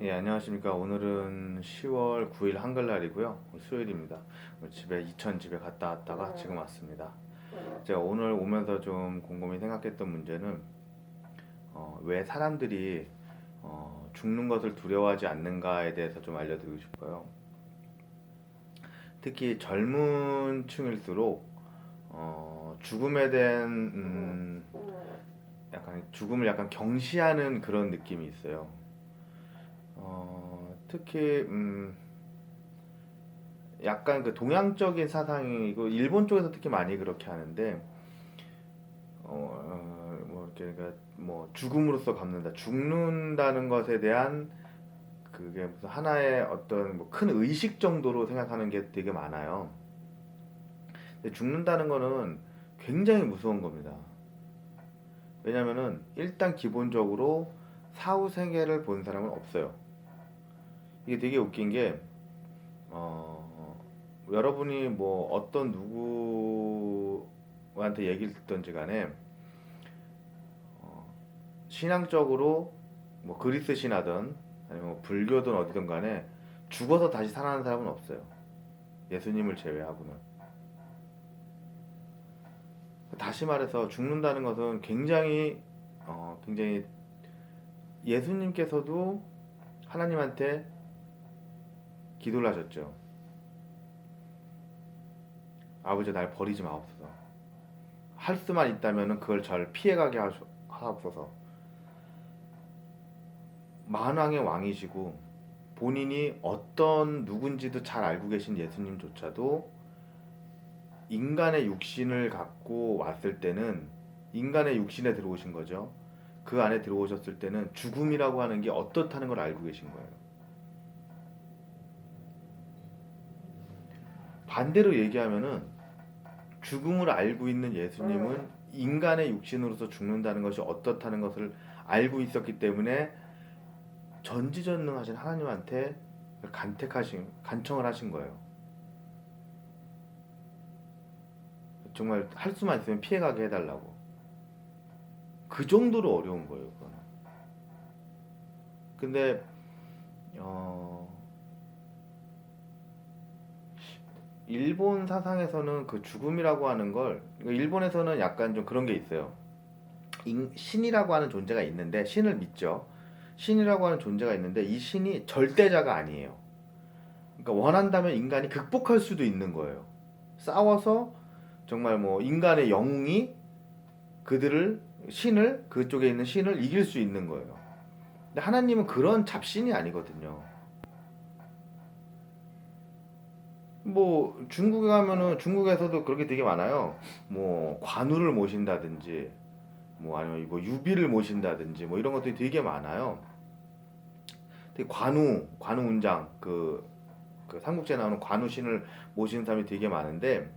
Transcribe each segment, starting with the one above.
예, 안녕하십니까. 오늘은 10월 9일 한글날이고요. 수요일입니다. 집에 갔다 왔다가 지금 왔습니다. 제가 오늘 오면서 좀 곰곰이 생각했던 문제는 왜 사람들이 죽는 것을 두려워하지 않는가에 대해서 좀 알려드리고 싶어요. 특히 젊은 층일수록 죽음에 대한 약간 죽음을 약간 경시하는 그런 느낌이 있어요. 특히 약간 그 동양적인 사상이고 일본 쪽에서 특히 많이 그렇게 하는데 뭐 이렇게 그러니까 뭐 죽음으로써 갚는다, 죽는다는 것에 대한 그게 무슨 하나의 어떤 뭐 큰 의식 정도로 생각하는 게 되게 많아요. 근데 죽는다는 거는 굉장히 무서운 겁니다. 왜냐면은 일단 기본적으로 사후 세계를 본 사람은 없어요. 이게 되게 웃긴 게 여러분이 뭐 어떤 누구한테 얘기를 듣던지 간에 신앙적으로 뭐 그리스 신하든 아니면 뭐 불교든 어디든 간에 죽어서 다시 살아나는 사람은 없어요. 예수님을 제외하고는. 다시 말해서 죽는다는 것은 굉장히 예수님께서도 하나님한테 기도를 하셨죠. 아버지 날 버리지 마옵소서. 할 수만 있다면 그걸 잘 피해가게 하옵소서. 만왕의 왕이시고 본인이 어떤 누군지도 잘 알고 계신 예수님조차도 인간의 육신을 갖고 왔을 때는 인간의 육신에 들어오신 거죠. 그 안에 들어오셨을 때는 죽음이라고 하는 게 어떻다는 걸 알고 계신 거예요. 반대로 얘기하면은 죽음을 알고 있는 예수님은 인간의 육신으로서 죽는다는 것이 어떻다는 것을 알고 있었기 때문에 전지전능하신 하나님한테 간청을 하신 거예요. 정말 할 수만 있으면 피해가게 해달라고. 그 정도로 어려운 거예요, 그거는. 근데 어, 일본 사상에서는 그 죽음이라고 하는 걸 일본에서는 약간 좀 그런 게 있어요. 신이라고 하는 존재가 있는데 신을 믿죠. 신이라고 하는 존재가 있는데 이 신이 절대자가 아니에요. 그러니까 원한다면 인간이 극복할 수도 있는 거예요. 싸워서 정말 뭐 인간의 영웅이 그들을 신을 그쪽에 있는 신을 이길 수 있는 거예요. 근데 하나님은 그런 잡신이 아니거든요. 뭐 중국에 가면은 중국에서도 그렇게 되게 많아요. 뭐 관우를 모신다든지 뭐 아니면 뭐 유비를 모신다든지 뭐 이런 것들이 되게 많아요. 되게 관우 운장 그 삼국지에 나오는 관우 신을 모시는 사람이 되게 많은데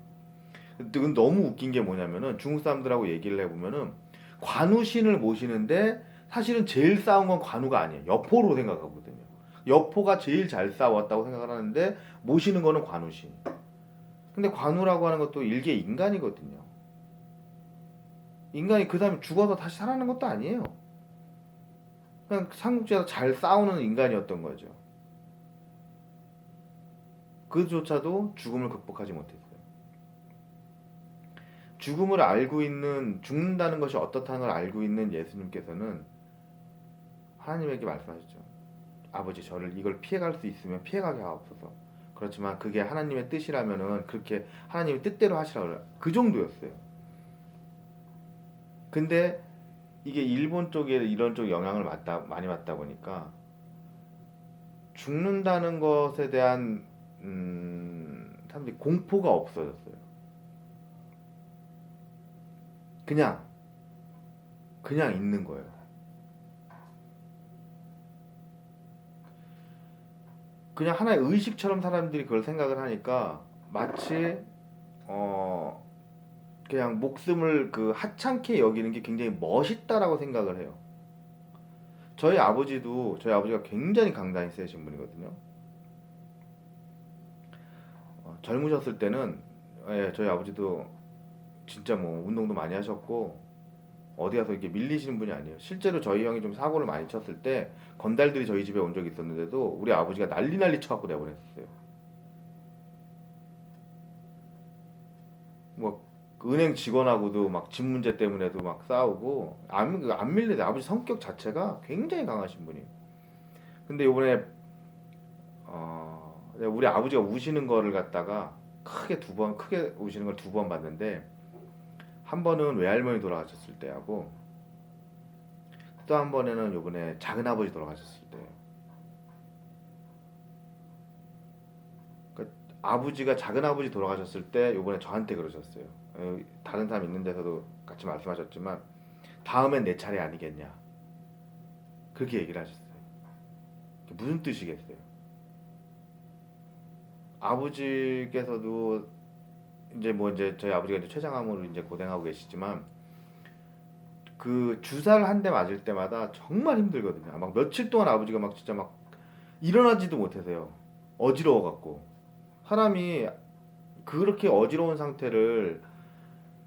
그건 너무 웃긴 게 뭐냐면은 중국 사람들하고 얘기를 해보면은 관우 신을 모시는데 사실은 제일 싸운 건 관우가 아니에요. 여포로 생각하거든요. 여포가 제일 잘 싸웠다고 생각을 하는데 모시는 거는 관우 신. 근데 관우라고 하는 것도 일개 인간이거든요. 인간이 그 다음에 죽어서 다시 살아나는 것도 아니에요. 그냥 삼국지에서 잘 싸우는 인간이었던 거죠. 그조차도 죽음을 극복하지 못했어요. 죽음을 알고 있는, 죽는다는 것이 어떻다는 걸 알고 있는 예수님께서는 하나님에게 말씀하셨죠. 아버지, 저를 이걸 피해갈 수 있으면 피해가게 하옵소서. 그렇지만 그게 하나님의 뜻이라면은 그렇게 하나님의 뜻대로 하시라고 그 정도였어요. 근데 이게 일본 쪽에 이런 쪽 영향을 많이 받다 보니까 죽는다는 것에 대한 사람들이 공포가 없어졌어요. 그냥 그냥 있는 거예요. 그냥 하나의 의식처럼 사람들이 그걸 생각을 하니까 마치 어 그냥 목숨을 그 하찮게 여기는 게 굉장히 멋있다라고 생각을 해요. 저희 아버지가 굉장히 강단이 세신 분이거든요. 젊으셨을 때는 예, 저희 아버지도 진짜 뭐 운동도 많이 하셨고 어디 가서 이렇게 밀리시는 분이 아니에요. 실제로 저희 형이 좀 사고를 많이 쳤을 때 건달들이 저희 집에 온 적이 있었는데도 우리 아버지가 난리 쳐갖고 내보냈어요. 뭐 은행 직원하고도 막 집 문제 때문에도 막 싸우고 안 밀리대. 아버지 성격 자체가 굉장히 강하신 분이에요. 근데 요번에 우리 아버지가 우시는 거를 갖다가 크게 우시는 걸 두 번 봤는데 한 번은 외할머니 돌아가셨을 때하고 또 한 번에는 요번에 작은아버지 돌아가셨을 때예요. 그러니까 아버지가 작은아버지 돌아가셨을 때 요번에 저한테 그러셨어요. 다른 사람 있는 데서도 같이 말씀하셨지만 다음엔 내 차례 아니겠냐 그렇게 얘기를 하셨어요. 무슨 뜻이겠어요? 아버지께서도 이제 저희 아버지가 이제 췌장암으로 이제 고생하고 계시지만 그 주사를 한 대 맞을 때마다 정말 힘들거든요. 막 며칠 동안 아버지가 막 진짜 막 일어나지도 못하세요. 어지러워 갖고 사람이 그렇게 어지러운 상태를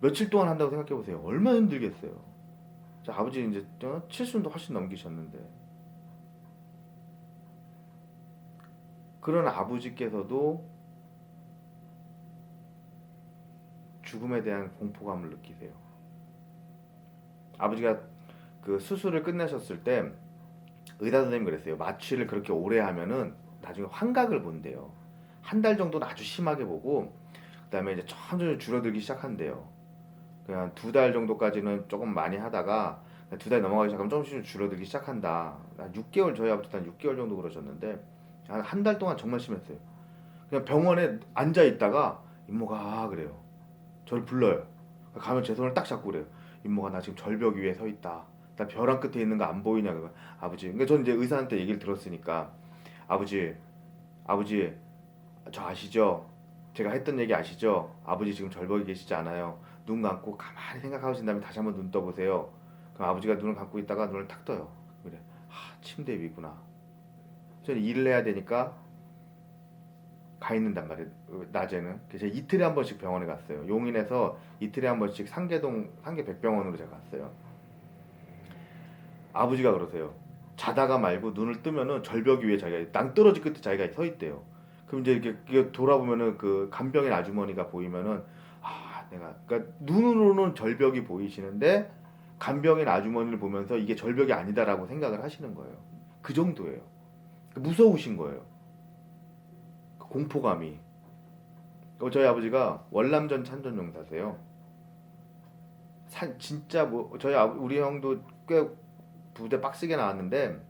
며칠 동안 한다고 생각해 보세요. 얼마나 힘들겠어요. 아버지 이제 70도 훨씬 넘기셨는데 그런 아버지께서도 죽음에 대한 공포감을 느끼세요. 아버지가 그 수술을 끝내셨을 때 의사 선생님 그랬어요. 마취를 그렇게 오래 하면은 나중에 환각을 본대요. 한 달 정도는 아주 심하게 보고 그다음에 이제 천천히 줄어들기 시작한대요. 그냥 2달 정도까지는 조금 많이 하다가 2달 넘어가기 시작하면 조금씩 줄어들기 시작한다. 한 6개월 저희 아버지도 한 6개월 정도 그러셨는데 한 달 동안 정말 심했어요. 그냥 병원에 앉아 있다가 임모가 그래요. 저를 불러요. 가면 제 손을 딱 잡고 그래요. 임모가 나 지금 절벽 위에 서 있다. 나 벼랑 끝에 있는 거 안 보이냐 그거. 아버지. 그러니까 저는 이제 의사한테 얘기를 들었으니까 아버지, 아버지 저 아시죠? 제가 했던 얘기 아시죠? 아버지 지금 절벽에 계시지 않아요. 눈 감고 가만히 생각하신 다음에 다시 한번 눈 떠보세요. 그럼 아버지가 눈을 감고 있다가 눈을 탁 떠요. 그래. 침대 위구나. 저는 일을 해야 되니까 가 있는단 말이에요. 낮에는. 그래서 이틀에 한 번씩 병원에 갔어요. 용인에서 이틀에 한 번씩 상계 백병원으로 제가 갔어요. 아버지가 그러세요. 자다가 말고 눈을 뜨면은 절벽 위에 자기가 낭떠러지 끝에 자기가 서 있대요. 그럼 이제 이렇게 돌아보면은 그 간병인 아주머니가 보이면은 내가 그러니까 눈으로는 절벽이 보이시는데 간병인 아주머니를 보면서 이게 절벽이 아니다라고 생각을 하시는 거예요. 그 정도예요. 무서우신 거예요. 그 공포감이. 저희 아버지가 월남전 참전용사세요. 진짜 뭐 우리 형도 꽤 부대 빡세게 나왔는데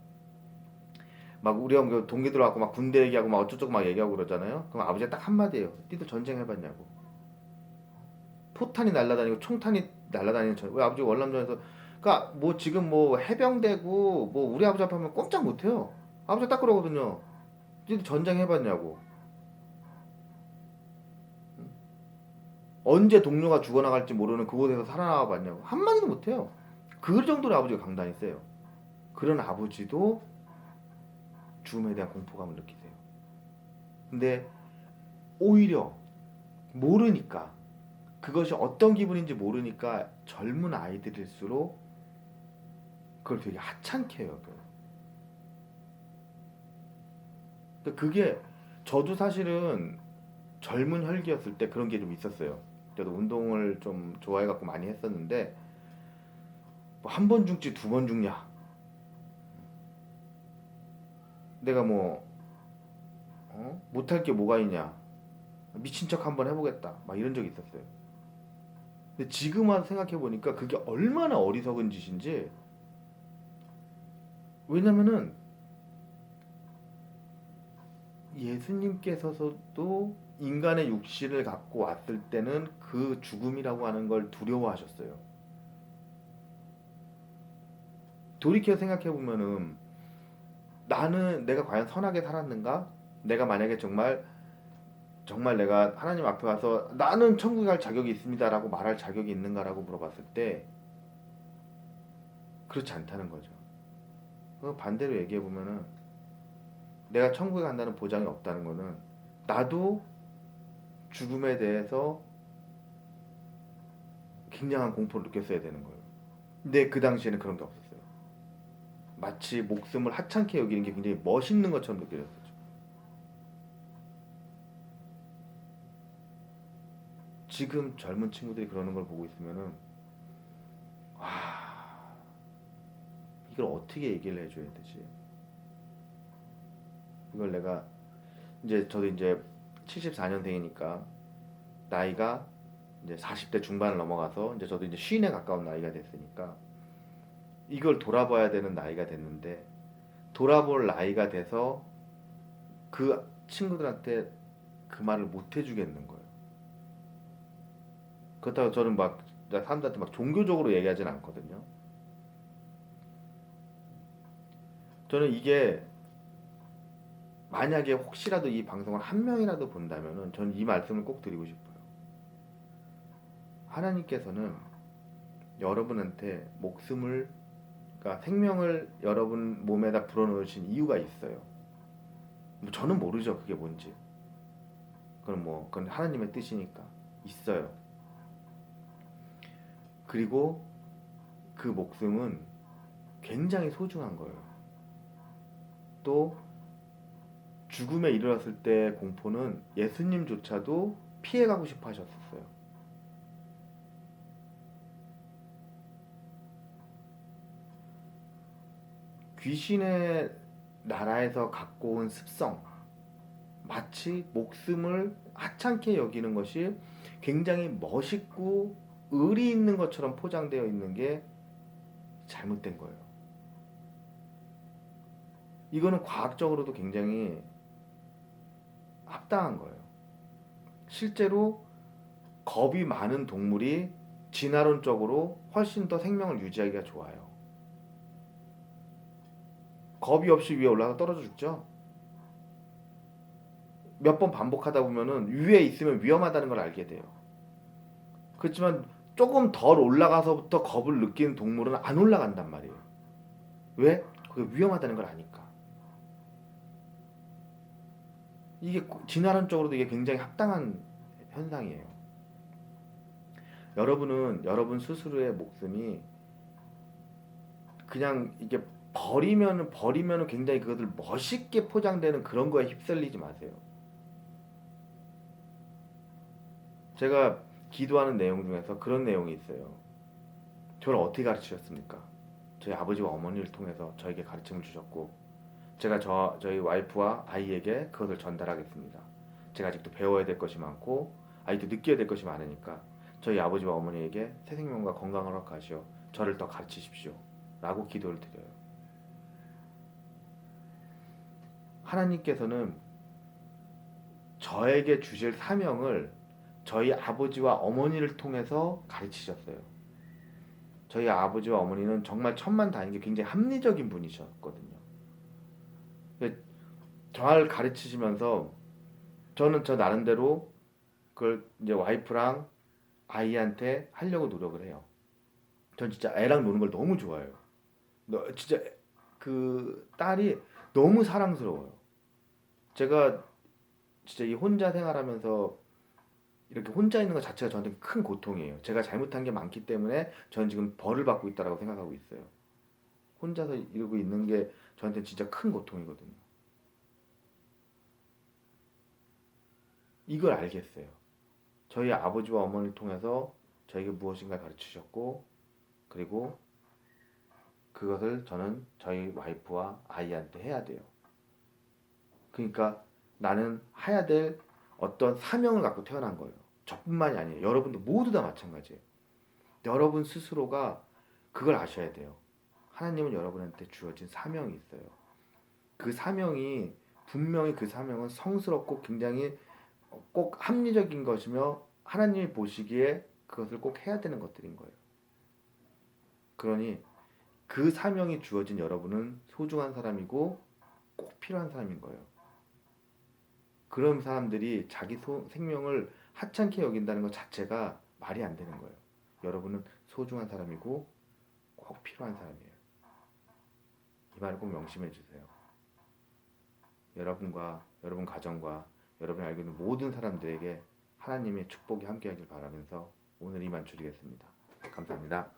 막 우리 형 그 동기 들어갖고 막 군대 얘기하고 막 어쩌고저쩌고 막 얘기하고 그러잖아요. 그럼 아버지가 딱 한마디예요. 니들 전쟁 해봤냐고. 포탄이 날라다니고 총탄이 날라다니는 우리 아버지 월남전에서 그러니까 뭐 지금 뭐 해병대고 뭐 우리 아버지 앞에 하면 꼼짝 못해요. 아버지 딱 그러거든요. 니들 전쟁 해봤냐고. 언제 동료가 죽어나갈지 모르는 그곳에서 살아나와 봤냐고. 한마디도 못해요. 그 정도로 아버지가 강단이 세요. 그런 아버지도 죽음에 대한 공포감을 느끼세요. 근데 오히려 모르니까 그것이 어떤 기분인지 모르니까 젊은 아이들일수록 그걸 되게 하찮게 여겨요. 그게 저도 사실은 젊은 혈기였을 때 그런 게 좀 있었어요. 저도 운동을 좀 좋아해갖고 많이 했었는데 뭐 한 번 죽지 2번 죽냐? 내가 뭐 못할 게 뭐가 있냐? 미친 척 한번 해보겠다. 막 이런 적이 있었어요. 근데 지금 와서 생각해 보니까 그게 얼마나 어리석은 짓인지. 왜냐면은 예수님께서도 인간의 육신을 갖고 왔을 때는 그 죽음이라고 하는 걸 두려워하셨어요. 돌이켜 생각해 보면은 내가 과연 선하게 살았는가? 내가 만약에 정말 내가 하나님 앞에 와서 나는 천국에 갈 자격이 있습니다라고 말할 자격이 있는가라고 물어봤을 때 그렇지 않다는 거죠. 반대로 얘기해 보면은 내가 천국에 간다는 보장이 없다는 거는 나도 죽음에 대해서 굉장한 공포를 느꼈어야 되는 거예요. 근데 그 당시에는 그런 게 없었어요. 마치 목숨을 하찮게 여기는 게 굉장히 멋있는 것처럼 느껴졌었죠. 지금 젊은 친구들이 그러는 걸 보고 있으면은 와, 이걸 어떻게 얘기를 해줘야 되지? 이걸 내가 이제 저도 이제 74년생이니까 나이가 이제 40대 중반을 넘어가서 이제 저도 이제 쉰에 가까운 나이가 됐으니까 이걸 돌아봐야 되는 나이가 됐는데 돌아볼 나이가 돼서 그 친구들한테 그 말을 못 해주겠는 거예요. 그렇다고 저는 막 사람들한테 막 종교적으로 얘기하진 않거든요. 저는 이게 만약에 혹시라도 이 방송을 한 명이라도 본다면은 저는 이 말씀을 꼭 드리고 싶어요. 하나님께서는 여러분한테 목숨을, 그러니까 생명을 여러분 몸에다 불어넣으신 이유가 있어요. 뭐 저는 모르죠, 그게 뭔지. 그건 하나님의 뜻이니까 있어요. 그리고 그 목숨은 굉장히 소중한 거예요. 또 죽음에 이르렀을 때 공포는 예수님조차도 피해가고 싶어 하셨었어요. 귀신의 나라에서 갖고 온 습성, 마치 목숨을 하찮게 여기는 것이 굉장히 멋있고 의리 있는 것처럼 포장되어 있는 게 잘못된 거예요. 이거는 과학적으로도 굉장히 합당한 거예요. 실제로 겁이 많은 동물이 진화론적으로 훨씬 더 생명을 유지하기가 좋아요. 겁이 없이 위에 올라가 떨어져 죽죠. 몇 번 반복하다 보면은 위에 있으면 위험하다는 걸 알게 돼요. 그렇지만 조금 덜 올라가서부터 겁을 느끼는 동물은 안 올라간단 말이에요. 왜? 그게 위험하다는 걸 아니까. 이게 진화론적으로도 이게 굉장히 합당한 현상이에요. 여러분은 여러분 스스로의 목숨이 그냥 이게 버리면은 굉장히 그것을 멋있게 포장되는 그런 거에 휩쓸리지 마세요. 제가 기도하는 내용 중에서 그런 내용이 있어요. 저를 어떻게 가르치셨습니까? 저희 아버지와 어머니를 통해서 저에게 가르침을 주셨고 제가 저희 와이프와 아이에게 그것을 전달하겠습니다. 제가 아직도 배워야 될 것이 많고 아직도 느껴야 될 것이 많으니까 저희 아버지와 어머니에게 새 생명과 건강을 허락하시어 저를 더 가르치십시오. 라고 기도를 드려요. 하나님께서는 저에게 주실 사명을 저희 아버지와 어머니를 통해서 가르치셨어요. 저희 아버지와 어머니는 정말 천만다행인 게 굉장히 합리적인 분이셨거든요. 저를 가르치시면서 저는 저 나름대로 그걸 이제 와이프랑 아이한테 하려고 노력을 해요. 전 진짜 애랑 노는 걸 너무 좋아해요. 진짜 그 딸이 너무 사랑스러워요. 제가 진짜 이 혼자 생활하면서 이렇게 혼자 있는 것 자체가 저한테 큰 고통이에요. 제가 잘못한 게 많기 때문에 저는 지금 벌을 받고 있다라고 생각하고 있어요. 혼자서 이러고 있는 게 저한테 진짜 큰 고통이거든요. 이걸 알겠어요. 저희 아버지와 어머니를 통해서 저에게 무엇인가 가르치셨고 그리고 그것을 저는 저희 와이프와 아이한테 해야 돼요. 그러니까 나는 해야 될 어떤 사명을 갖고 태어난 거예요. 저뿐만이 아니에요. 여러분도 모두 다 마찬가지예요. 여러분 스스로가 그걸 아셔야 돼요. 하나님은 여러분한테 주어진 사명이 있어요. 그 사명이 분명히 그 사명은 성스럽고 굉장히 꼭 합리적인 것이며 하나님이 보시기에 그것을 꼭 해야 되는 것들인 거예요. 그러니 그 사명이 주어진 여러분은 소중한 사람이고 꼭 필요한 사람인 거예요. 그런 사람들이 자기 생명을 하찮게 여긴다는 것 자체가 말이 안 되는 거예요. 여러분은 소중한 사람이고 꼭 필요한 사람이에요. 이 말을 꼭 명심해 주세요. 여러분과 여러분 가정과 여러분이 알고 있는 모든 사람들에게 하나님의 축복이 함께하길 바라면서 오늘 이만 줄이겠습니다. 감사합니다.